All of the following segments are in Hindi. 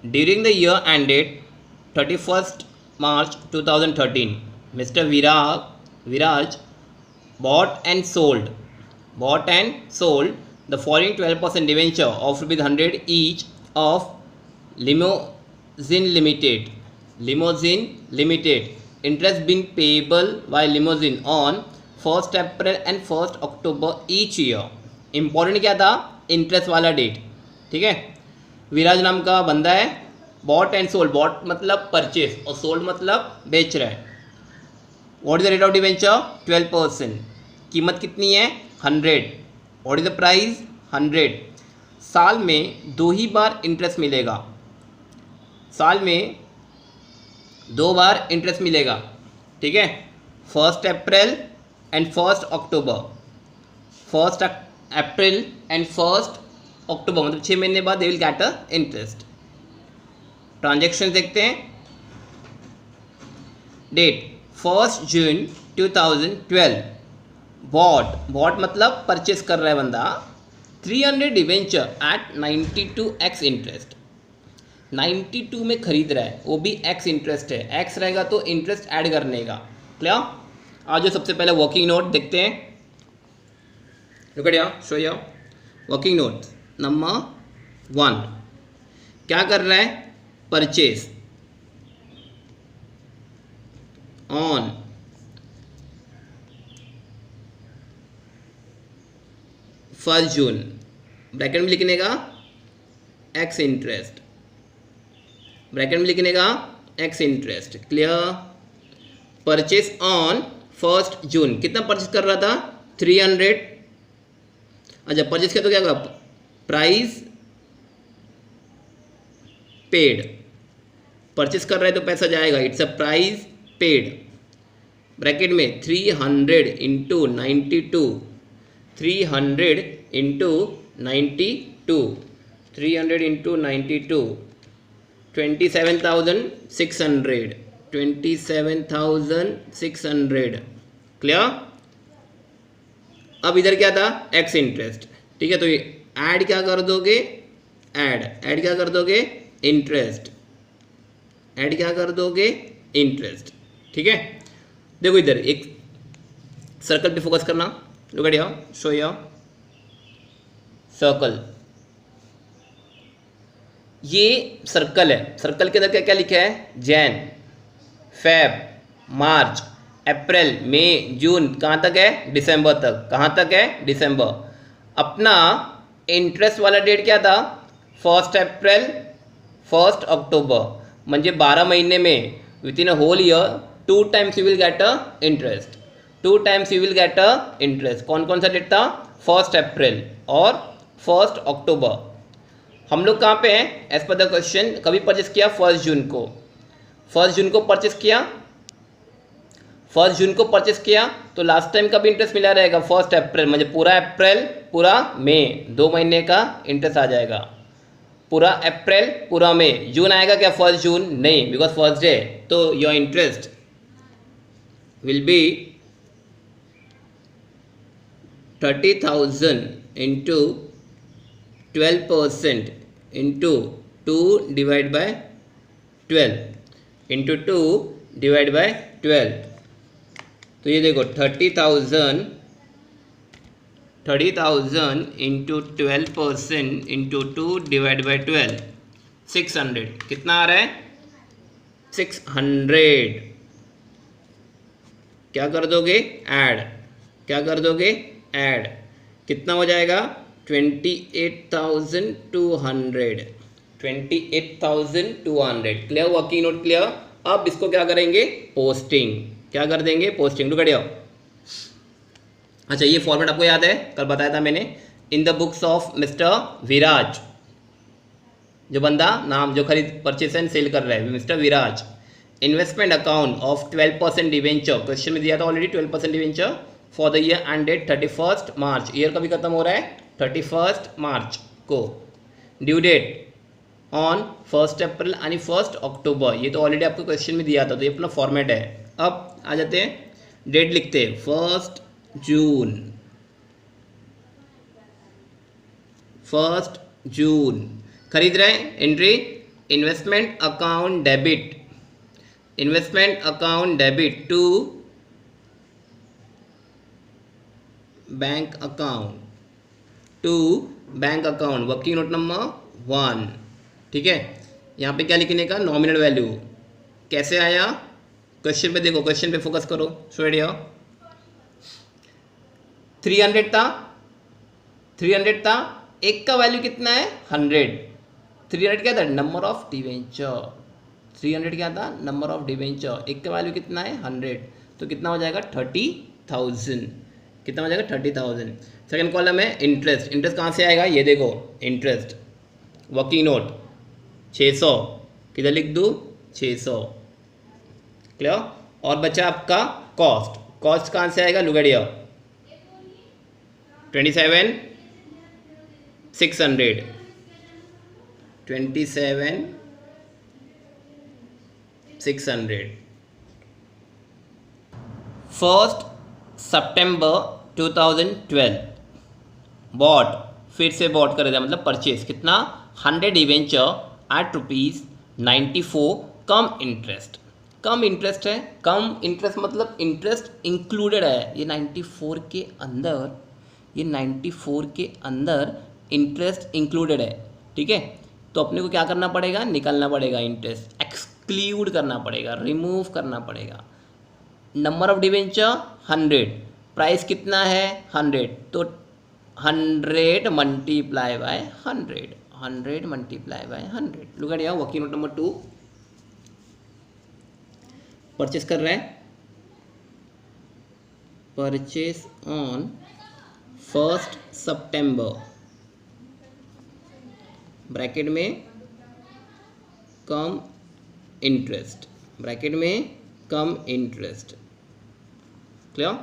During the year ended 31st March 2013, Mr. Viraj bought and sold the following 12% debenture of rupees 100 each of Limousine Limited. Interest being payable by Limousine on 1st April and 1st October each year. Important क्या था? इंटरेस्ट वाला डेट. ठीक है. विराज नाम का बंदा है. Bought and sold. बॉट मतलब परचेस और सोल्ड मतलब बेच रहा है. What is the rate of debenture? 12%. कीमत कितनी है? 100. What is the price? 100. साल में 2 ही बार इंटरेस्ट मिलेगा. साल में 2 बार इंटरेस्ट मिलेगा. ठीक है. 1st April and 1st October. 1st April and 1st October मतलब 6 महीने बाद they will get a interest. Transaction देखते हैं. Date 1st June 2012. बॉट मतलब परचेस कर रहा है बंदा 300 डिवेंचर एट 92x इंटरेस्ट. 92 में खरीद रहा है, वो भी x इंटरेस्ट है. x रहेगा तो इंटरेस्ट ऐड करने का. क्लियर? आज जो सबसे पहले वर्किंग नोट देखते हैं. Look at here, show here. Working note number 1 क्या कर रहा है? Purchase on first June. Bracket में लिखने का एक्स इंटरेस्ट. ब्रैकेट में लिखने का x interest. Clear? Purchase on 1st जून. कितना परचेस कर रहा था? 300. अच्छा, परचेस किया तो क्या होगा? Price paid. परचेस कर रहा है तो पैसा जाएगा. It's a price paid. Bracket में 300 इंटू 92. 300 इंटू 92. 300 इंटू 92. 27,600. 27,600. क्लियर? अब इधर क्या था? X interest. ठीक है. तो ये ऐड क्या कर दोगे? ऐड क्या कर दोगे? इंटरेस्ट. ऐड क्या कर दोगे? इंटरेस्ट. ठीक है. देखो इधर एक सर्कल पे फोकस करना. Look at here, show here. Circle. ये सर्कल है. सर्कल के अंदर क्या क्या लिखा है? जैन, फेब, मार्च, अप्रैल, मई, जून. कहाँ तक है? दिसंबर तक. कहाँ तक है? दिसंबर. अपना इंटरेस्ट वाला डेट क्या था? 1st April, 1st October. म्हणजे 12 महीने में within a whole year 2 times you will get a interest. 2 times you will get a interest. कौन कौन सा डेट था? 1st April और 1st October. हम लोग कहाँ पे हैं? एज पर द क्वेश्चन कभी परचेस किया? 1st जून को. 1st जून को परचेस किया. 1st जून को परचेस किया तो लास्ट टाइम का भी इंटरेस्ट मिला रहेगा 1st April. म्हणजे पूरा अप्रैल पूरा मई 2 महीने का इंटरेस्ट आ जाएगा. पूरा अप्रैल पूरा मई. जून आएगा क्या? 1st जून नहीं, बिकॉज फर्स्ट डे. तो your interest will be 30,000 into 12% into 2 divide by 12 into 2 divide by 12. तो ये देखो 30,000 इंटू 12% इंटू 2 डिवाइड बाई 12. 600. कितना आ रहा है? 600. क्या कर दोगे? ऐड. क्या कर दोगे? ऐड. कितना हो जाएगा? 28,200. 28,200. क्लियर? Working note clear? अब इसको क्या करेंगे? पोस्टिंग. क्या कर देंगे? पोस्टिंग. Look at here. अच्छा, ये फॉर्मेट आपको याद है? कल बताया था मैंने. In the books of mister Viraj. जो बंदा नाम जो खरीद परचेस एंड सेल कर रहा है, mister Viraj. Investment account of 12% debenture. Question में दिया था already 12% debenture for the year ended 31st March. Year कभी खत्म हो रहा है 31st मार्च को. ड्यू डेट ऑन 1st अप्रैल आणि 1st अक्टूबर. ये तो ऑलरेडी आपको क्वेश्चन में दिया था, तो ये अपना फॉर्मेट है. अब आ जाते हैं, डेट लिखते हैं 1st जून. 1st जून खरीद रहे हैं. Entry investment account debit, investment account debit to bank account, to bank account, working note number 1। ठीक है, यहाँ पे क्या लिखने का, नॉमिनल वैल्यू। कैसे आया, क्वेश्चन पे देखो, क्वेश्चन पे फोकस करो। स्टूडियो 300 था, 300 था, एक का वैल्यू कितना है 100। 300 क्या था, नंबर ऑफ डिवेंचर। 300 क्या था, नंबर ऑफ डिवेंचर। एक का वैल्यू कितना है 100, तो कितना हो जाएगा 30,000। कितना हो जाएगा 30,000। सेकंड कॉलम है इंटरेस्ट। इंटरेस्ट कहाँ से आएगा, ये देखो, इंटरेस्ट वर्किंग नोट 600, किधर लिख दूँ 600। क्लियर। और बचा आपका कॉस्ट। कॉस्ट कहाँ से आएगा, लुगड़िया 27,600, 27,600। 1 सितंबर 2012 बॉट, फिर से बॉट कर दिया, मतलब परचेज। कितना, 100 डिवेंचर एट ₹94 कम इंटरेस्ट। कम इंटरेस्ट है, कम इंटरेस्ट मतलब इंटरेस्ट इंक्लूडेड है ये 94 के अंदर, ये 94 के अंदर इंटरेस्ट इंक्लूडेड है। ठीक है, तो अपने को क्या करना पड़ेगा, निकालना पड़ेगा, इंटरेस्ट एक्सक्लूड करना पड़ेगा, रिमूव करना पड़ेगा। नंबर ऑफ डिवेंचर 100, प्राइस कितना है 100, तो 100 multiply bye 100, 100 multiply bye 100। Look at यहाँ वर्किंग नोट नंबर 2, परचेस कर रहे हैं, परचेस ऑन 1 सितंबर, ब्रैकेट में कम इंटरेस्ट, ब्रैकेट में कम इंटरेस्ट। क्लियर।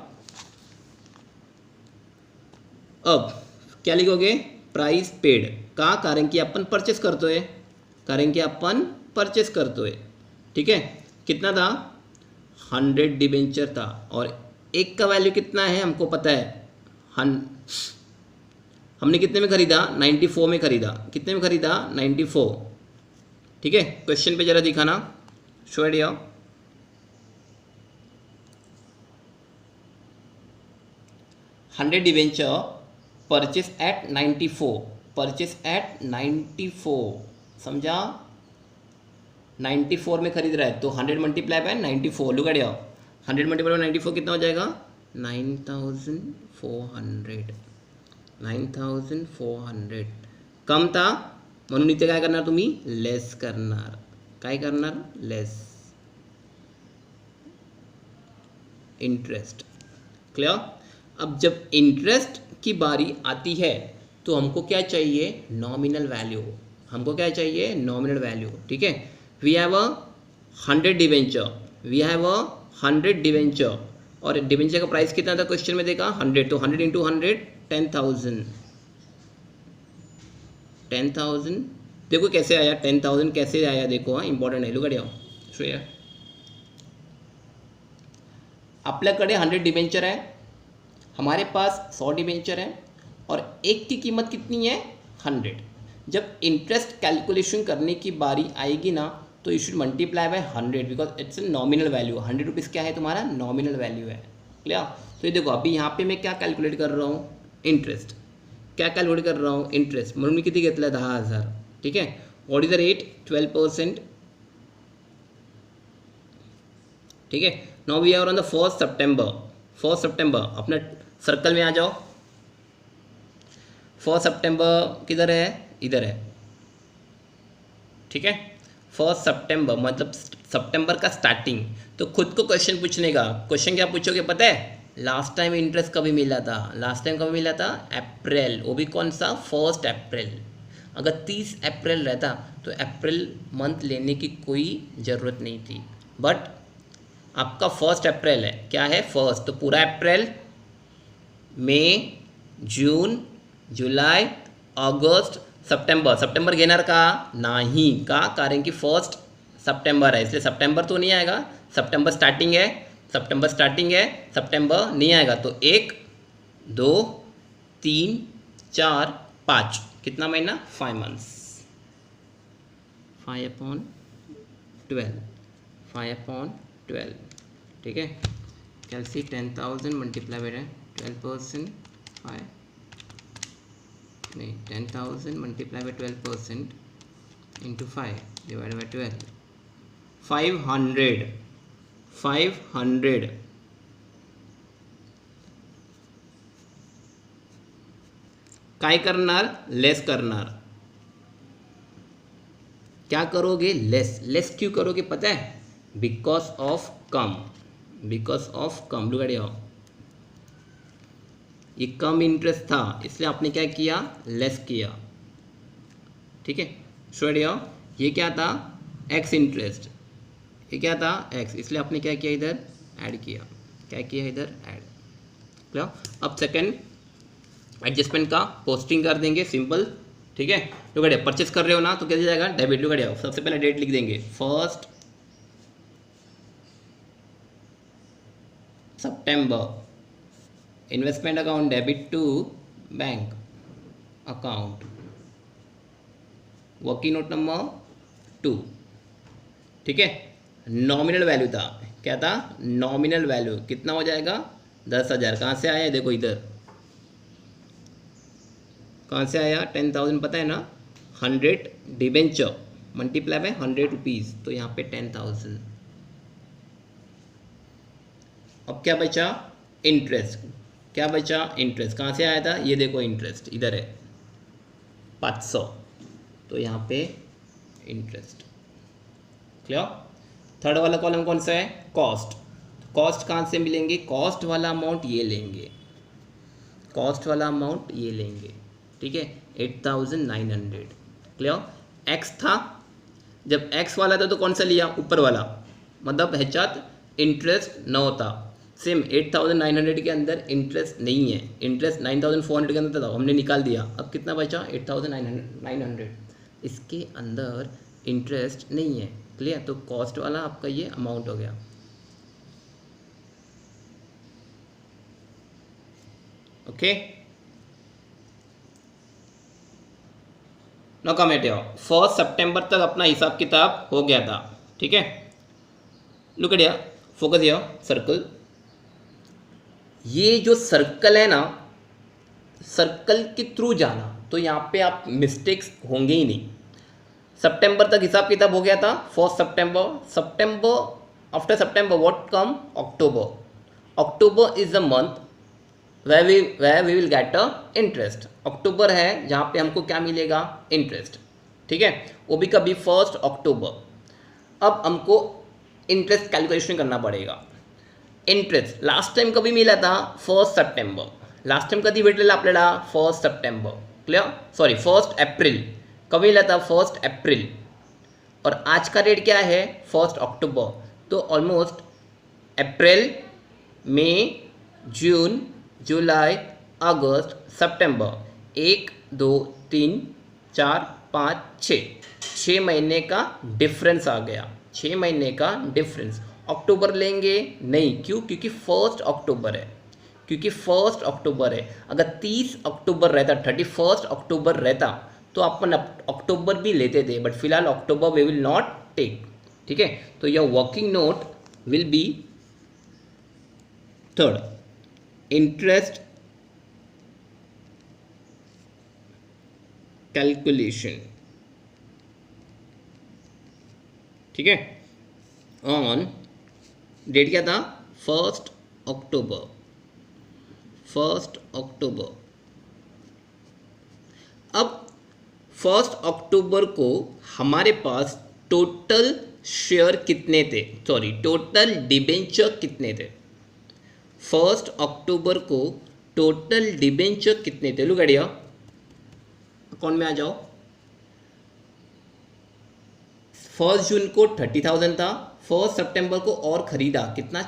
अब क्या लिखोगे, प्राइस पेड का, कारण की आपण परचेस करतोय, कारण की आपण परचेस करतोय। ठीक है, कितना था 100 डिबेंचर था, और एक का वैल्यू कितना है हमको पता है। हमने कितने में खरीदा, 94 में खरीदा। कितने में खरीदा, 94। ठीक है, क्वेश्चन पे जरा दिखाना, show it here. $100 debenture purchase at 94, purchase at 94, समझा। 94 में खरीद रहा है, तो 100 multiply by 94। Look at here, 100 multiply by 94 कितना हो जाएगा, 9,400, 9,400। कम था म्हणून इथे काय करणार तुम्ही, लेस करणार। काय करणार, लेस इंटरेस्ट। क्लियर। अब जब इंटरेस्ट की बारी आती है तो हमको क्या चाहिए, नॉमिनल वैल्यू। हमको क्या चाहिए, नॉमिनल वैल्यू। ठीक है, we have a 100 debenture, we have a 100 debenture, और डिवेंचर का प्राइस कितना था क्वेश्चन में देखा 100, तो 100 इंटू 100 10,000, 10,000। देखो कैसे आया 10,000, कैसे आया देखो, हाँ इंपॉर्टेंट है। Look at here, so here आपल्याकडे 100 डिवेंचर है, हमारे पास 100 डिवेंचर है, और एक की कीमत कितनी है 100। जब इंटरेस्ट कैलकुलेशन करने की बारी आएगी ना, तो you should multiply by 100, because it's a nominal value. 100 rupees क्या है तुम्हारा, नॉमिनल वैल्यू है। क्लियर। तो ये देखो अभी यहाँ पे मैं क्या कैलकुलेट कर रहा हूँ, इंटरेस्ट। क्या कैलकुलेट कर रहा हूँ, इंटरेस्ट, म्हणून मी किती घेतलं 10,000। ठीक है, व्हाट इज द रेट, 12%। ठीक है, now we are on the 1 सितंबर। 1 सितंबर अपने सर्कल में आ जाओ। 1 सितंबर किधर है, इधर है। ठीक है, 1 सितंबर मतलब सितंबर का स्टार्टिंग। तो खुद को क्वेश्चन पूछने का, क्वेश्चन क्या पूछोगे पता है, लास्ट टाइम इंटरेस्ट कभी मिला था, लास्ट टाइम कभी मिला था, अप्रैल, वो भी कौन सा, 1 अप्रैल। अगर 30 अप्रैल रहता तो अप्रैल मंथ लेने की कोई ज़रूरत नहीं थी, बट आपका 1 अप्रैल है, क्या है 1, तो पूरा अप्रैल, मई, जून, जुलाई, ऑगस्ट, सप्टेंबर। सप्टेंबर घेणार का, नाही का, कारण की 1 सितंबर है, इसलिए सितंबर तो नहीं आएगा। सितंबर स्टार्टिंग है, सितंबर स्टार्टिंग है, सितंबर नहीं आएगा। तो 1, 2, 3, 4, 5, कितना महीना, 5 मंथ्स, 5/12, 5/12, ठीक है। कैलसी 10,000 मल्टीप्लाई बाय 12%, 5 नहीं 10,000 multiply by 12% into 5 divide by 12, 500, 500 काय करणार, लेस करणार। क्या करोगे, लेस। लेस क्यों करोगे पता है, because of come, because of come. Look at your, ये कम इंटरेस्ट था इसलिए आपने क्या किया, लेस किया, ठीक है। स्टूडेंट योर, ये क्या था, एक्स इंटरेस्ट, ये क्या था, एक्स, इसलिए आपने क्या किया, इधर ऐड किया, क्या किया, इधर ऐड। क्लियर। अब सेकंड एडजस्टमेंट का पोस्टिंग कर देंगे, सिंपल, ठीक है। लुक एट, परचेस कर रहे हो ना तो कैसे जाएगा, डेबिट। लुक एट, सबसे पहले डेट लिख देंगे 1 सितंबर, investment account debit to bank account, working note number 2, ठीक है। नॉमिनल वैल्यू था, क्या था, नॉमिनल वैल्यू कितना हो जाएगा, 10,000। कहाँ से आया, देखो इधर, कहाँ से आया, 10,000 पता है ना, 100 डिबेंचर मल्टीप्लाई बाय 100 रुपीज़, तो यहाँ पे 10,000। अब क्या बचा, इंटरेस्ट, क्या बचा, इंटरेस्ट। कहाँ से आया था, ये देखो इंटरेस्ट इधर है 500, तो यहाँ पे इंटरेस्ट। क्लियर। थर्ड वाला कॉलम कौन सा है, कॉस्ट। कॉस्ट कहाँ से मिलेंगे, कॉस्ट वाला अमाउंट ये लेंगे, कॉस्ट वाला अमाउंट ये लेंगे, ठीक है, 8,900। क्लियर। एक्स था, जब एक्स वाला था तो कौन सा लिया, ऊपर वाला, मतलब ह्याच्यात इंटरेस्ट न होता। सेम 8,900 के अंदर इंटरेस्ट नहीं है, इंटरेस्ट 9,400 के अंदर था, हमने निकाल दिया। अब कितना बचा, 8,900, इसके अंदर इंटरेस्ट नहीं है। क्लियर। तो कॉस्ट वाला आपका ये अमाउंट हो गया। ओके, नो कमेंट हो। 1 सितंबर तक अपना हिसाब किताब हो गया था, ठीक है। Look at here, focus here, circle. ये जो सर्कल है ना, सर्कल के थ्रू जाना, तो यहाँ पे आप मिस्टेक्स होंगे ही नहीं। सितंबर तक हिसाब किताब हो गया था, 1 सितंबर, सितंबर, after September what come, October. October is the month where we will get a interest. अक्टूबर है जहाँ पे हमको क्या मिलेगा, इंटरेस्ट, ठीक है, वो भी कभी 1 अक्टूबर। अब हमको इंटरेस्ट कैलकुलेशन करना पड़ेगा। इंटरेस्ट लास्ट टाइम कभी मिला था, 1 सितंबर। लास्ट टाइम कधी भेटलेला आपल्याला, 1 सितंबर। क्लियर, सॉरी 1 अप्रैल, कभी मिला था, 1 अप्रैल। और आज का डेट क्या है, 1 अक्टूबर। तो ऑलमोस्ट अप्रैल, मई, जून, जुलाई, अगस्त, सितंबर, 1 2 3 4 5 6 महीने का डिफरेंस आ गया, 6 महीने का डिफरेंस। अक्टूबर लेंगे नहीं, क्यों, क्योंकि 1 अक्टूबर है, क्योंकि 1 अक्टूबर है। अगर 30 अक्टूबर रहता, 31 अक्टूबर रहता तो अपन अक्टूबर भी लेते थे, बट फिलहाल अक्टूबर वी विल नॉट टेक, ठीक है। तो your working note will be third, interest calculation, ठीक है, ऑन डेट क्या था, 1 अक्टूबर, 1 अक्टूबर। अब 1 अक्टूबर को हमारे पास टोटल शेयर कितने थे, सॉरी टोटल डिबेंचर कितने थे। 1 अक्टूबर को टोटल डिबेंचर कितने थे, लुक एट हियर, अकाउंट में आ जाओ। 1 जून को 30,000 था, 1 सितंबर को और ख़रीदा कितना,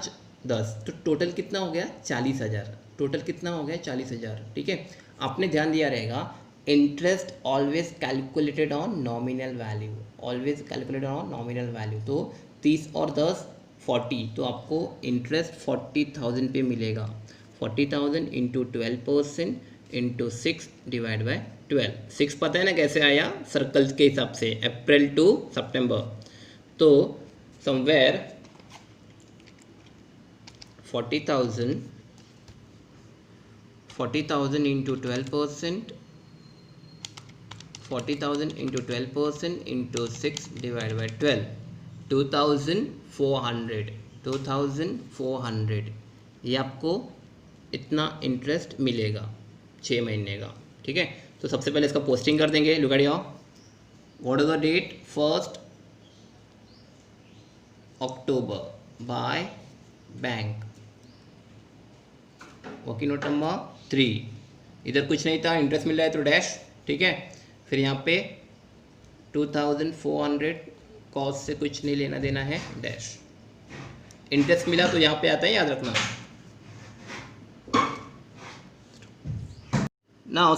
10, तो टोटल कितना हो गया, 40,000। टोटल कितना हो गया, 40,000, ठीक है। आपने ध्यान दिया रहेगा, interest always calculated on nominal value, always calculated on nominal value. तो 30 और 10 40, तो आपको इंटरेस्ट 40,000 पे मिलेगा। 40,000 इंटू 12% इंटू 6 डिवाइड बाय 12। 6 पता है ना कैसे आया, सर्कल के हिसाब से, अप्रैल टू सितंबर। तो somewhere 40,000 into 12%, 40,000 into 12% into 6 divide by 12, 2,400, 2,400 ये आपको इतना इंटरेस्ट मिलेगा 6 महीने का। ठीक है, तो सबसे पहले इसका पोस्टिंग कर देंगे। Look at your, what is the date, 1 अक्टूबर by bank, working note number 3। इधर कुछ नहीं था, इंटरेस्ट मिल रहा है तो डैश। ठीक है, फिर यहाँ पे 2,400 कॉस्ट से कुछ नहीं लेना देना है, डैश। इंटरेस्ट मिला तो यहाँ पे आता है, याद रखना। ना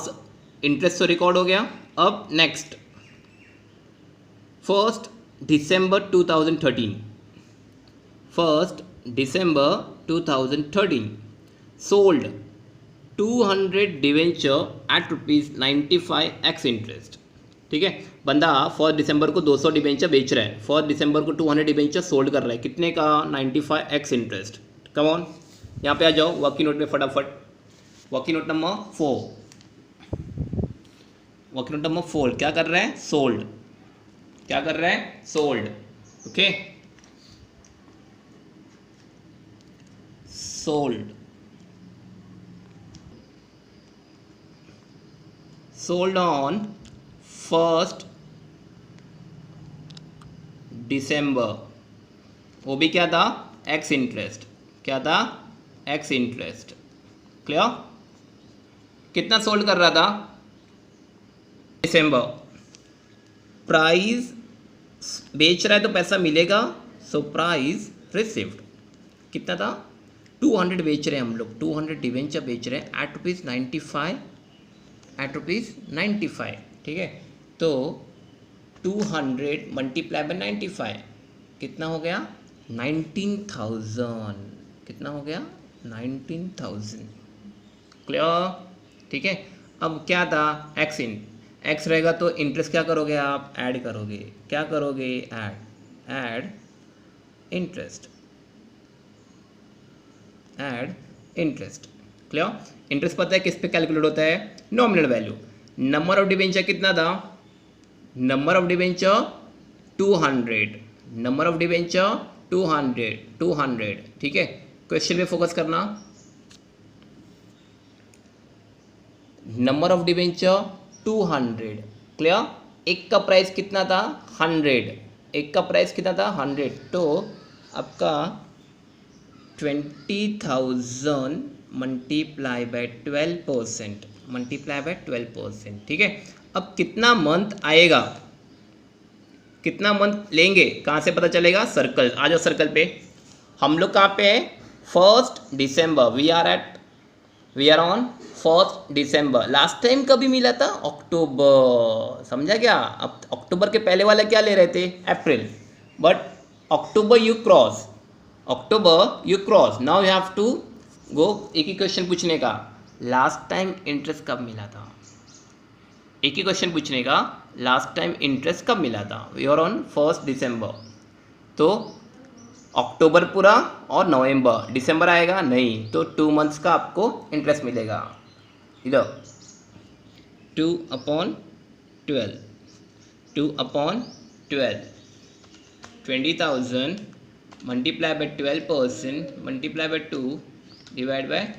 इंटरेस्ट तो रिकॉर्ड हो गया। अब नेक्स्ट 1 दिसंबर 2013, 1 दिसंबर 2013 sold 200 debenture at ₹95 ex interest. ठीक है, बंदा 1 दिसंबर को 200 डिवेंचर बेच रहा है, 1 दिसंबर को 200 डिवेंचर सोल्ड कर रहा है, कितने का, 95 एक्स इंटरेस्ट। कम ऑन, यहाँ पे आ जाओ वर्किंग नोट में फटाफट। Working note number 4, working note number 4 क्या कर रहा है, सोल्ड। क्या कर रहा है, sold. Okay, sold, sold on 1 दिसंबर, वो भी क्या था, एक्स इंटरेस्ट। क्या था, एक्स इंटरेस्ट। क्लियर, कितना सोल्ड कर रहा था, दिसंबर। प्राइस बेच रहा है तो पैसा मिलेगा, सो प्राइस रिसीव्ड कितना था, 200 बेच रहे हैं हम लोग, 200 डिवेंचर बेच रहे हैं एट ₹95, एट ₹95। ठीक है, तो 200 मल्टीप्लाई बाय 95 कितना हो गया, 19,000। कितना हो गया, 19,000। क्लियर। ठीक है, अब क्या था, एक्स रहेगा तो इंटरेस्ट क्या करोगे आप, ऐड करोगे। क्या करोगे, add interest, add interest. Clear, interest पता है किस पे कैलकुलेट होता है, nominal value. Number of debenture कितना था, number of debenture 200, number of debenture 200। ठीक है, क्वेश्चन पे फोकस करना। Number of debenture 200। क्लियर, एक का प्राइस कितना था, 100, एक का प्राइस कितना था, 100। तो आपका 20,000 मल्टीप्लाई बाय 12%, मल्टीप्लाई बाय 12%। ठीक है, अब कितना मंथ आएगा, कितना मंथ लेंगे, कहाँ से पता चलेगा, सर्कल। आ जाओ सर्कल पे। हम लोग कहाँ पे है, 1 December, we are on 1 December. Last time कभी मिला था, अक्टूबर। समझा क्या, अब अक्टूबर के पहले वाला क्या ले रहे थे, April, but October you cross, October you cross, now you have to go. एक ही क्वेश्चन पूछने का, लास्ट टाइम इंटरेस्ट कब मिला था, एक ही क्वेश्चन पूछने का, लास्ट टाइम इंटरेस्ट कब मिला था। वी आर ऑन 1 दिसंबर, तो अक्टूबर पूरा और नवंबर, दिसंबर आएगा नहीं, तो 2 मंथ्स का आपको इंटरेस्ट मिलेगा। इधर 2/12, 2/12, 20,000 multiply by 12%, multiply by 2 divide by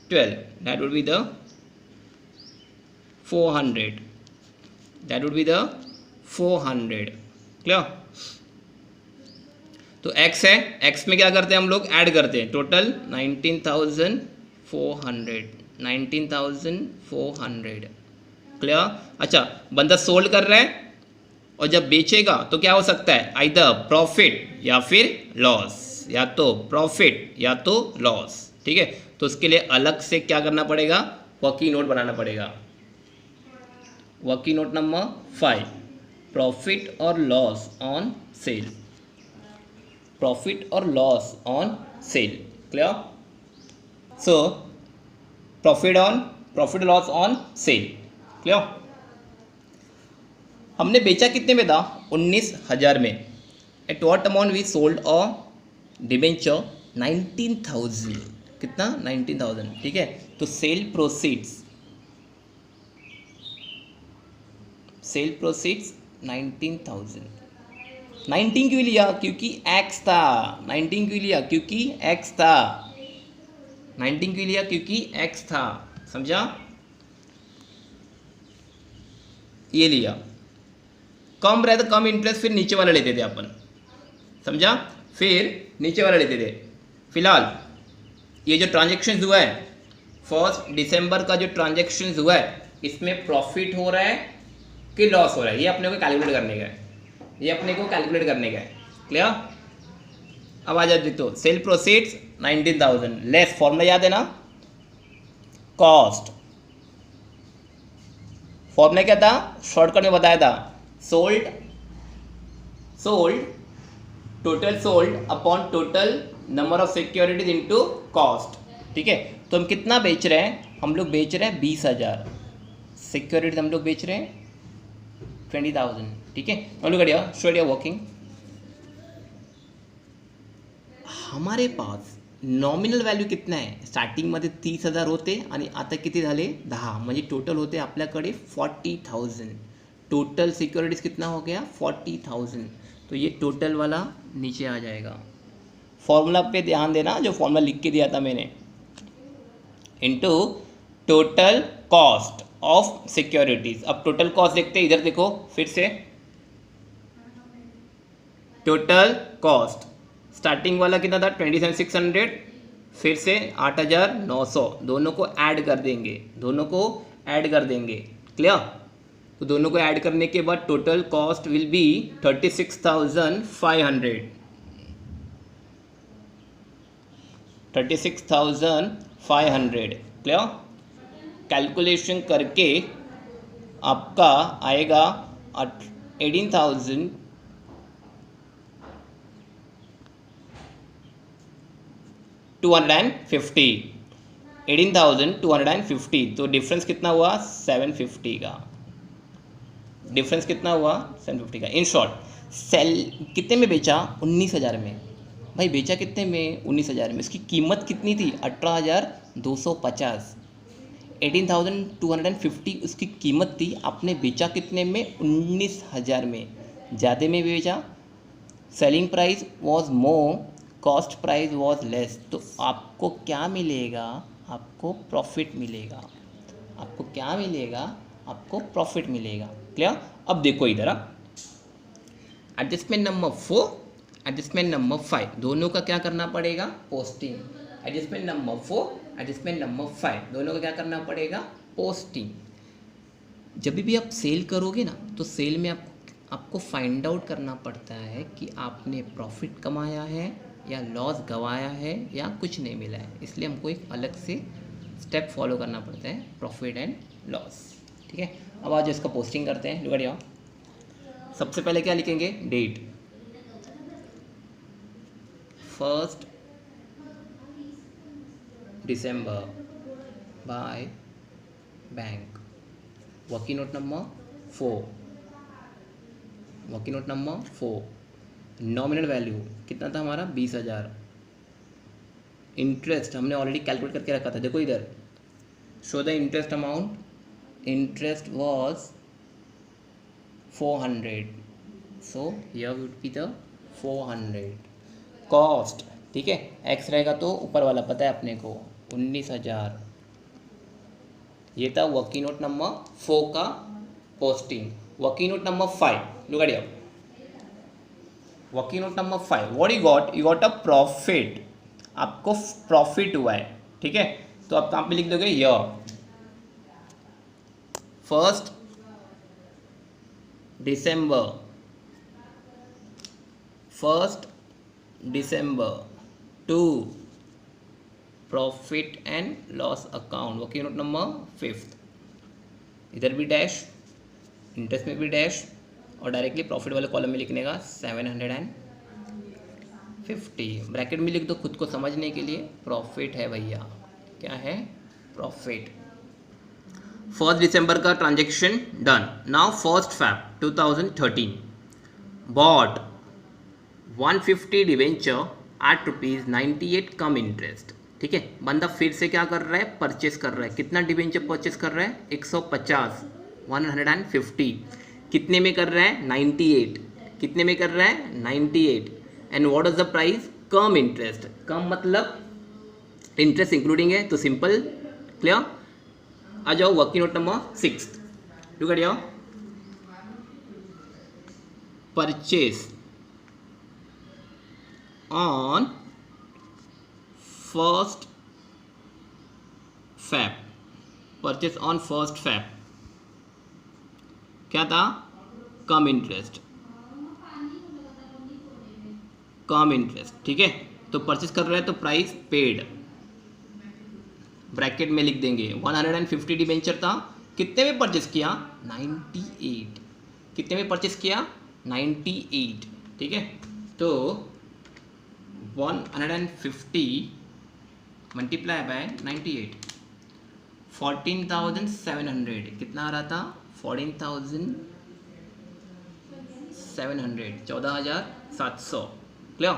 12, that would be the 400, that would be the 400। Clear, तो x है, x में क्या करते हैं हम लोग, ऐड करते हैं, टोटल 19,400, 19,400। क्लियर। अच्छा, बंदा सोल्ड कर रहा है और जब बेचेगा तो क्या हो सकता है, आइदर प्रॉफिट या फिर लॉस, या तो प्रॉफिट या तो लॉस। ठीक है, तो उसके लिए अलग से क्या करना पड़ेगा, वर्किंग नोट बनाना पड़ेगा। वर्किंग नोट नंबर 5, प्रॉफिट और लॉस ऑन सेल, प्रॉफिट और loss on sale. Clear, so profit loss on sale, clear. हमने बेचा कितने में था? 19,000 में। At what amount we sold a debenture? 19,000। कितना? 19,000। ठीक है, तो सेल प्रोसीड्स 19,000। 19 क्यों लिया? क्योंकि एक्स था। 19 क्यों लिया? क्योंकि एक्स था। 19 क्यों लिया? क्योंकि एक्स था। समझा? ये लिया। कम रहे तो कम इंटरेस्ट, फिर नीचे वाला लेते थे अपन। समझा? फिर नीचे वाला लेते थे। फिलहाल ये जो ट्रांजेक्शन हुआ है, 1 दिसंबर का जो ट्रांजेक्शन हुआ है, इसमें प्रॉफिट हो रहा है कि लॉस हो रहा है, ये अपने को कैलकुलेट करने का है। ये अपने को कैलकुलेट करने का है। क्लियर? अब आ जाओ तो सेल प्रोसीड्स 19,000 लेस, फॉर्मूला याद है ना? कॉस्ट। फॉर्मूला क्या था? शॉर्टकट में बताया था, sold total sold upon total number of securities into cost. ठीक है, तो हम कितना बेच रहे हैं? हम लोग बेच रहे हैं 20,000 सिक्योरिटीज, हम लोग बेच रहे हैं 20,000। ठीक है, हम लोग स्टडी वर्किंग। हमारे पास नॉमिनल व्हॅल्यू कितना आहे? स्टार्टिंगमध्ये 30,000 होते आणि आता किती झाले? 10, म्हणजे टोटल होते आपल्याकडे 40,000। टोटल सिक्योरिटीज कितना हो गया? 40,000। तो ये टोटल वाला नीचे आ जाएगा। फॉर्मूला पे ध्यान देना, जो फॉर्मूला लिख के दिया था मैंने, into total cost of securities. अब टोटल कॉस्ट देखते हैं, इधर देखो फिर से। टोटल कॉस्ट स्टार्टिंग वाला कितना था? 27,600, फिर से 8,900। दोनों को ऐड कर देंगे, दोनों को ऐड कर देंगे। क्लियर? तो दोनों को ऐड करने के बाद total cost will be 36,500। 36,500। Clear? Calculation करके आपका आएगा 18,250। 18,250। तो डिफरेंस कितना हुआ? 750 का। डिफरेंस कितना हुआ? 750 का। इन शॉर्ट, सेल कितने में बेचा? 19,000 में। भाई बेचा कितने में? 19,000 में। इसकी कीमत कितनी थी? 18,250। 18,250 उसकी कीमत थी। आपने बेचा कितने में? 19,000 में। ज़्यादा में बेचा, selling price was more, cost price was less. तो आपको क्या मिलेगा? आपको प्रॉफिट मिलेगा। आपको क्या मिलेगा? आपको प्रॉफिट मिलेगा। क्लियर? अब देखो इधर, एडजस्टमेंट नंबर 4, एडजस्टमेंट नंबर 5, दोनों का क्या करना पड़ेगा? Posting. Adjustment number 4, adjustment number 5, दोनों का क्या करना पड़ेगा? पोस्टिंग। जब भी आप सेल करोगे ना, तो सेल में आपको फाइंड आउट करना पड़ता है कि आपने प्रॉफिट कमाया है या लॉस गवाया है या कुछ नहीं मिला है। इसलिए हमको एक अलग से स्टेप फॉलो करना पड़ता है, प्रॉफिट एंड लॉस। ठीक है, अब आज इसका पोस्टिंग करते हैं। लुक एट, सबसे पहले क्या लिखेंगे? डेट 1 दिसंबर by bank. Working note number 4, working note number 4। Nominal value कितना था हमारा? 20,000। इंटरेस्ट हमने ऑलरेडी कैलकुलेट करके रखा था, देखो इधर, show the interest amount. Interest was 400, so here would be the 400। Cost, ठीक है, एक्स रहेगा तो ऊपर वाला पता है अपने को, 19,000। ये था वर्किंग नोट नंबर 4 का posting. Working note number 5, look at here. Working note number 5, what you got? You got a profit. आपको प्रॉफिट हुआ है। ठीक है, तो आप कहाँ पे लिख दोगे? हियर 1 दिसंबर, 1 दिसंबर to profit and loss account. Working note number 5, इधर भी डैश, इंटरेस्ट में भी डैश, और डायरेक्टली प्रॉफिट वाले कॉलम में लिखने का 750। ब्रैकेट में लिख दो खुद को समझने के लिए, प्रॉफिट है भैया। क्या है? प्रॉफिट। 1 दिसंबर का transaction done. Now 1 Feb 2013 bought 150 debenture at ₹98 cum interest. ठीक है, बंदा फिर से क्या कर रहा है, परचेस कर रहा है. कितना डिवेंचर परचेस कर रहा है, 150, 150. कितने में कर रहा है, 98. कितने में कर रहा है, 98. And what is the price, cum interest. Cum मतलब इंटरेस्ट इंक्लूडिंग है, तो सिंपल. क्लियर. आ जाओ working note number 6. Look at your purchase on 1 Feb. Purchase on 1 Feb क्या था, कम इंटरेस्ट. कम इंटरेस्ट. ठीक है, तो परचेस कर रहे हैं तो प्राइस पेड ब्रैकेट में लिख देंगे. 150 डिबेंचर था, कितने में परचेस किया, 98. कितने में परचेस किया, 98. ठीक है, तो 150 मल्टीप्लाई बाय 98, 14,700. कितना आ रहा था, 14,700, 14,700. क्लियर.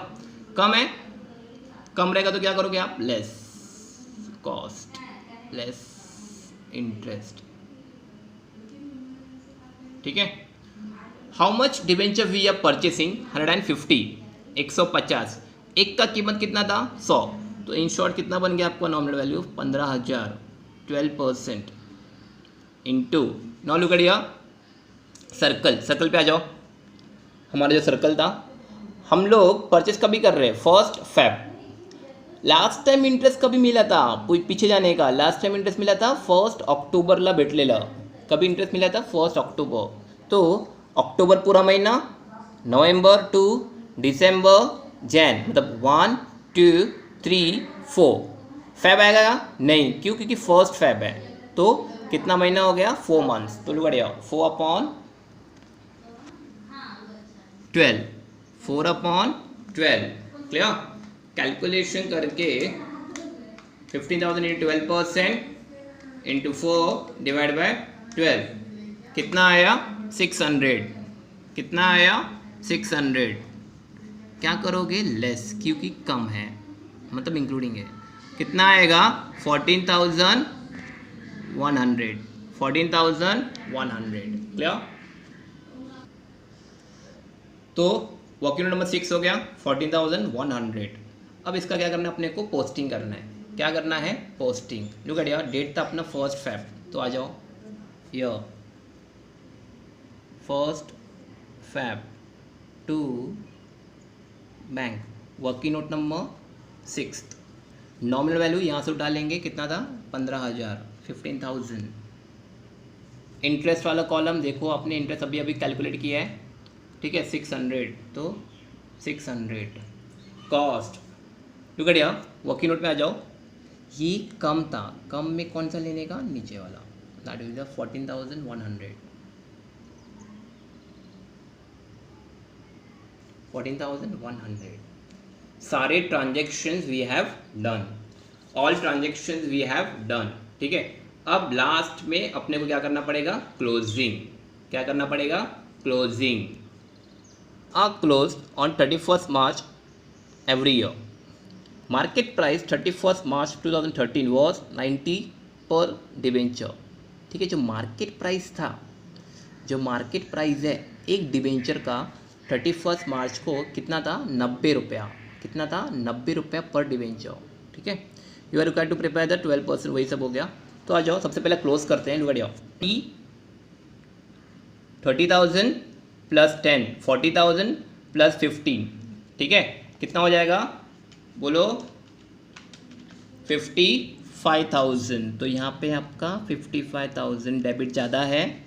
कम है, कम रहेगा तो क्या करोगे आप, लेस कॉस्ट, लेस इंटरेस्ट. ठीक है. How much debenture we are purchasing, 150, 150. एक का कीमत कितना था, 100. तो इन शॉर्ट कितना बन गया आपका nominal value, 15,000. 12% into. Now look at here circle. Circle पे आ जाओ. हमारा जो सर्कल था, हम लोग परचेस कभी कर रहे हैं, 1 Feb. लास्ट टाइम इंटरेस्ट कभी मिला था, पीछे जाने का. लास्ट टाइम इंटरेस्ट मिला था 1 ऑक्टोबर ला भेटलेलं. कभी इंटरेस्ट मिला था, 1 ऑक्टोबर. तो अक्टूबर पूरा महीना, नवंबर टू दिसंबर, जैन, मतलब 1 2 3 4. फेब आएगा नहीं, क्यों, क्योंकि 1 Feb है. तो कितना महीना हो गया, 4 months. तो look at here 4/12, 4/12. Clear. Calculation करके 15,000 इंटू 12% इंटू 4 डिवाइड बाय 12 कितना आया, 600. कितना आया, 600. क्या करोगे, लेस, क्योंकि कम है, मतलब इंक्लूडिंग है. कितना आएगा, 14,100. 14,100. क्लियर. तो वर्किंग नोट नंबर 6 हो गया, 14,100. अब इसका क्या करना है, अपने को पोस्टिंग करना है. क्या करना है, posting. Look at here, date था अपना 1 Feb. तो आ जाओ ये 1 Feb to bank. Working note number 6. Nominal value यहाँ से उठा लेंगे, कितना था, 15,000, 15,000. इंटरेस्ट वाला कॉलम देखो, आपने इंटरेस्ट अभी अभी कैलकुलेट किया है. ठीक है, 600. तो 600. Cost. Look at here working note में आ जाओ. ये कम था, कम में कौन सा लेने का, नीचे वाला, दैट इज द 14,100. 14,100. सारे transactions we have done, all transactions we have done. ठीक है. अब लास्ट में अपने को क्या करना पड़ेगा, क्लोजिंग. क्या करना पड़ेगा, closing. Close on 31 March every year. Market price 31 March 2013 was 90 पर डिवेंचर. ठीक है, जो मार्केट प्राइस था, जो मार्केट प्राइस है एक डिवेंचर का 31 मार्च को कितना था, 90 रुपया. कितना था, 90 रुपया पर डिवेंचर. ठीक है. You are required to prepare the 12%. वही सब हो गया. तो आ जाओ, सबसे पहले क्लोज करते हैं. Look at here, 30,000 plus 10, 40,000 plus 15. ठीक है, कितना हो जाएगा, बोलो, 55,000. तो यहाँ पे आपका 55,000 डेबिट ज़्यादा है,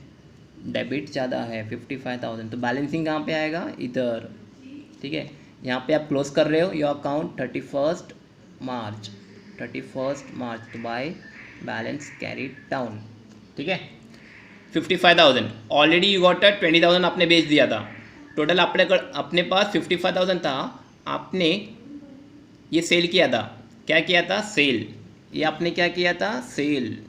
डेबिट ज़्यादा है 55,000. तो बैलेंसिंग कहाँ पे आएगा, इधर. ठीक है, यहाँ पे आप क्लोज कर रहे हो योर अकाउंट 31 March. तो बाय बैलेंस कैरी डाउन. ठीक है, 55,000 ऑलरेडी यू गॉट 20,000 आपने बेच दिया था. टोटल अपने पास 55,000 था. आपने ये सेल किया था. क्या किया था, सेल. ये आपने क्या किया था, सेल.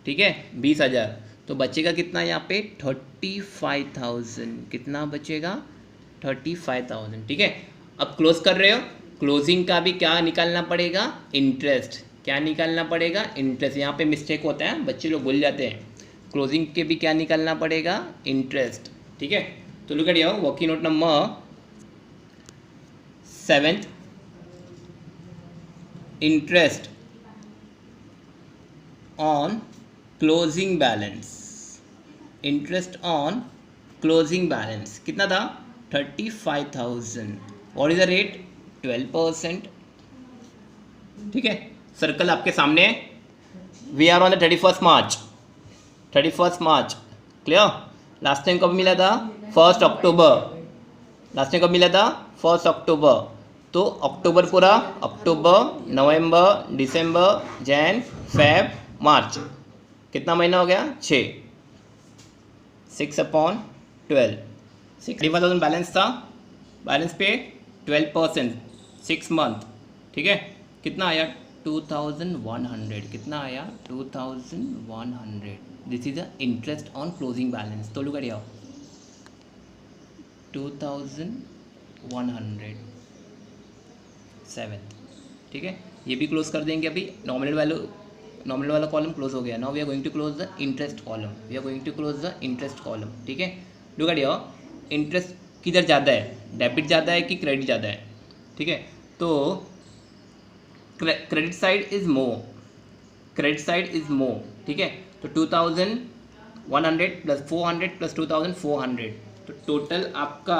ठीक है 20,000, तो बचेगा कितना यहाँ पे 35,000, कितना बचेगा 35,000, ठीक है। अब क्लोज कर रहे हो, क्लोजिंग का भी क्या निकालना पड़ेगा, इंटरेस्ट, क्या निकालना पड़ेगा, इंटरेस्ट। यहाँ पे मिस्टेक होता है, बच्चे लोग भूल जाते हैं, क्लोजिंग के भी क्या निकालना पड़ेगा, इंटरेस्ट, ठीक है। तो look at your working note number 7, interest on closing balance, interest on closing balance कितना था 35,000, व्हाट इज द रेट 12%, ठीक है। सर्कल आपके सामने, we are on the 31st March, 31st March, clear. Last time कब मिला था 1 अक्टूबर, लास्ट टाइम कब मिला था 1 अक्टूबर, तो अक्टूबर पूरा, अक्टूबर, नवंबर, दिसंबर, जैन, फेब, मार्च, कितना महीना हो गया 6, 6/12, 65,000 बैलेंस था, बैलेंस पे 12%, 6 मंथ, ठीक है। कितना आया 2,100, कितना आया 2,100, this is the interest on closing balance. तो लुक एट हियर 2,100 7, ठीक है। ये भी क्लोज कर देंगे, अभी नॉमिनल वैल्यू, नॉमिनल वाला कॉलम क्लोज हो गया। Now we are going to close the interest column, we are going to close the interest column, ठीक है। लुक एट हियर, इंटरेस्ट किधर ज़्यादा है, डेबिट ज़्यादा है कि क्रेडिट ज़्यादा है, ठीक है। तो credit side is more, credit side is more, ठीक है। तो 2,100 प्लस 400 प्लस 2,400, तो टोटल आपका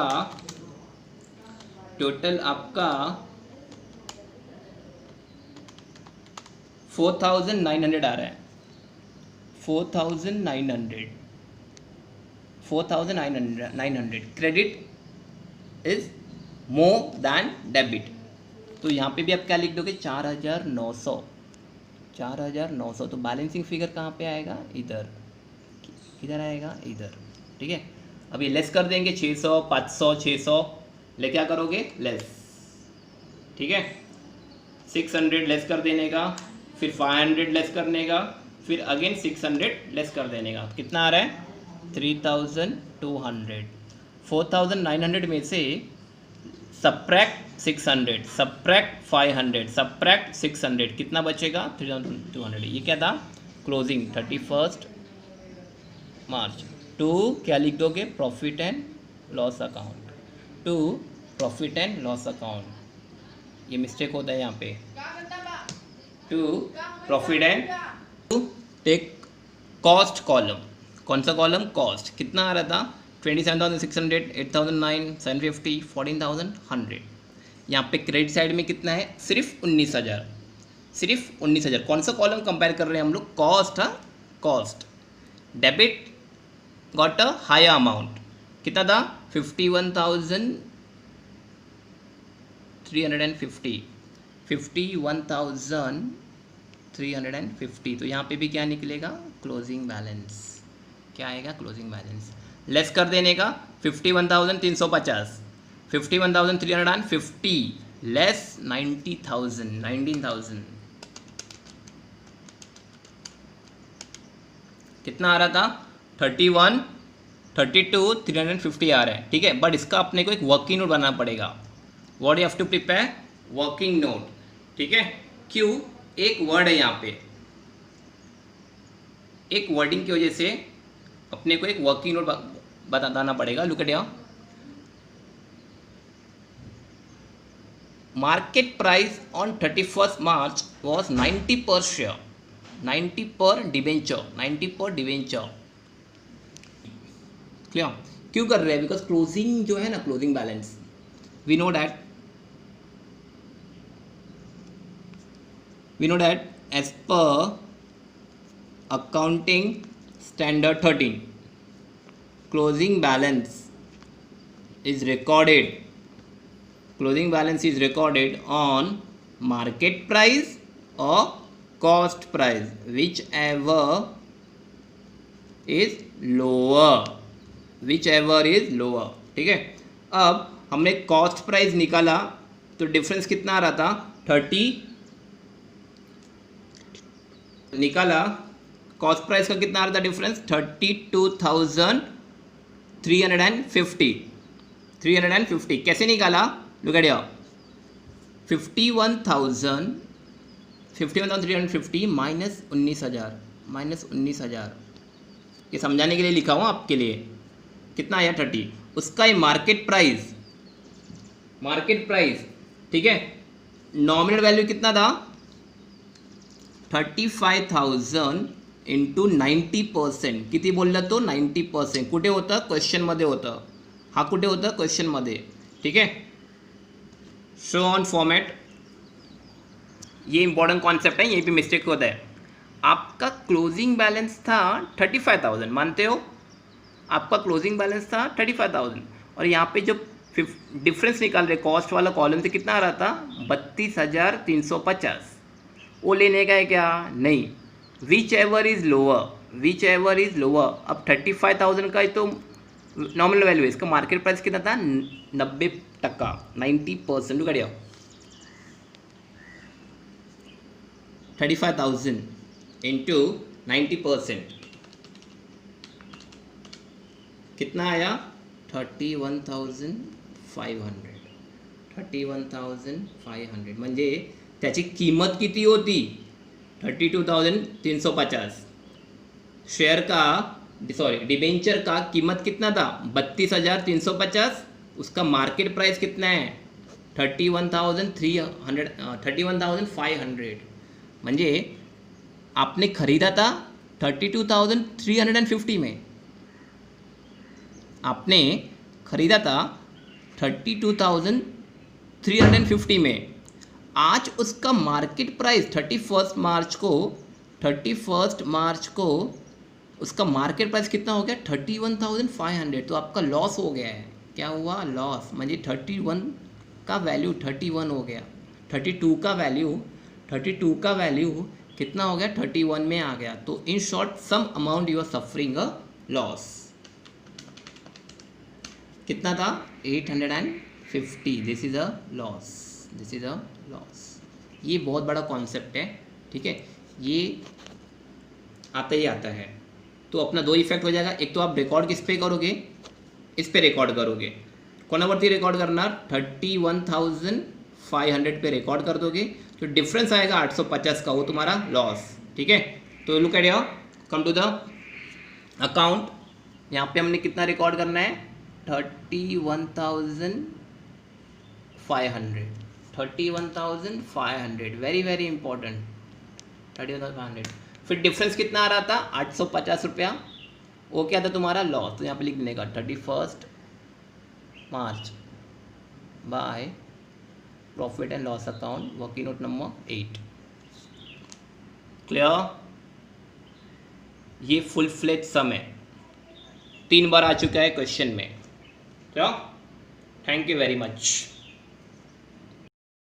4,900 आ रहा है, 4,900 credit is more than debit. तो यहाँ पे भी आप क्या लिख दोगे 4,900, तो बैलेंसिंग फिगर कहाँ पे आएगा, इधर, किधर आएगा, इधर, ठीक है। अब ये लेस कर देंगे 600, 500, 600, ले क्या करोगे लेस, ठीक है। 600 लेस कर देने का, फिर 500 लेस करने का, फिर अगेन 600 लेस कर देने का, कितना आ रहा है 3,200। 4,900 में से सब्ट्रैक्ट 600, सब्ट्रैक्ट 500, सब्ट्रैक्ट 600, कितना बचेगा 3,200। ये क्या था क्लोजिंग 31st मार्च। टू क्या लिख दोगे profit and loss account, to profit and loss account, ये मिस्टेक होता है यहाँ पे, to profit and, to take cost column, कौन सा कॉलम कॉस्ट, कितना आ रहा था 27,600, 8,009, 750, 14,100। यहाँ पे क्रेडिट साइड में कितना है सिर्फ 19,000, सिर्फ 19,000। कौन सा कॉलम कंपेयर कर रहे हैं हम लोग, कॉस्ट, हाँ cost. Debit got a higher amount, कितना था 51,350, 51,350। तो यहाँ पे भी क्या निकलेगा क्लोजिंग बैलेंस, क्या आएगा क्लोजिंग बैलेंस, लेस कर देने का 51,350, 51,350 लेस 90,000, 19,000, कितना आ रहा था 31, 32, 350 आ रहा है, ठीक है। बट इसका अपने को एक वर्किंग नोट बनाना पड़ेगा, what you have to prepare working note, ठीक है। क्यों, एक वर्ड है यहाँ पे, एक वर्डिंग की वजह से अपने को एक वर्किंग नोट बताना पड़ेगा। Look at here, market price on 31st March was 90 पर शेयर, 90 पर डिबेंचर, 90 पर डिबेंचर, क्लियर। क्यों कर रहे हैं, बिकॉज क्लोजिंग जो है ना, closing balance, we know that as per accounting standard 13 closing balance is recorded, closing balance is recorded on market price or cost price, whichever is lower, whichever is lower, ठीक है। अब हमने कॉस्ट प्राइस निकाला तो डिफरेंस कितना आ रहा था 30 निकाला, कॉस्ट प्राइस का कितना आ रहा था डिफरेंस 32,350 कैसे निकाला? लुक एट हियर 51,350 माइनस 19,000 ये समझाने के लिए लिखा हूँ आपके लिए। कितना आया 30, उसका ये मार्केट प्राइस ठीक है, नॉमिनल वैल्यू कितना था 35,000 इंटू 90%, किती बोललं तो 90%, कुठे होतं क्वेश्चनमध्ये होतं, हा कुठे होतं क्वेश्चनमध्ये, ठीक है। शो ऑन फॉर्मेट, ये इंपॉर्टेंट कॉन्सेप्ट है, यहीं पे मिस्टेक होता है। आपका क्लोजिंग बैलेंस था 35,000, मानते हो? आपका क्लोजिंग बैलेंस था 35,000 और यहाँ पे जो डिफरेंस निकाल रहे कॉस्ट वाला कॉलम से कितना आ रहा था 32,350, वो लेने का है क्या? नहीं, विच एवर इज़ लोअर। अब 35,000 का ही तो नॉमिनल वैल्यू है, इसका मार्केट प्राइस कितना था 90%, 90%। लुक एट हियर 35,000 इंटू 90% कितना आया 31,500 म्हणजे त्याची किंमत किती होती 32,350। शेयर का डिबेंचर का कीमत कितना था 32,350, उसका मार्केट प्राइस कितना है 31,500 म्हणजे आपने खरीदा था 32,350 में, आपने खरीदा था 32,350 में। आज उसका मार्केट प्राइस 31 मार्च को उसका मार्केट प्राइस कितना हो गया 31,500, तो आपका लॉस हो गया है। क्या हुआ? लॉस, म्हणजे 31 का वैल्यू 31 हो गया, 32 का वैल्यू कितना हो गया 31 में आ गया। तो in short sum amount you are suffering a loss. कितना था 850, दिस इज़ अ लॉस। ये बहुत बड़ा कॉन्सेप्ट है, ठीक है, ये आता ही आता है। तो अपना दो इफेक्ट हो जाएगा, एक तो आप रिकॉर्ड किस पे करोगे, इस पे रिकॉर्ड करोगे, कोणावरती रिकॉर्ड करना 31,500 पे रिकॉर्ड कर दोगे, तो डिफरेंस आएगा 850 का, वो तुम्हारा लॉस, ठीक है। तो look at here, come to the account, यहाँ पे हमने कितना रिकॉर्ड करना है 31,500, वेरी वेरी इंपॉर्टेंट 31,500। फिर डिफरेंस कितना आ रहा था 850 रुपया, वो क्या था तुम्हारा लॉस, तो यहाँ पे लिख देने का 31 March by profit and loss account, working note number 8। Clear? ये फुल फ्लेज सम है, 3 बार आ चुका है क्वेश्चन में। Clear? Thank you very much.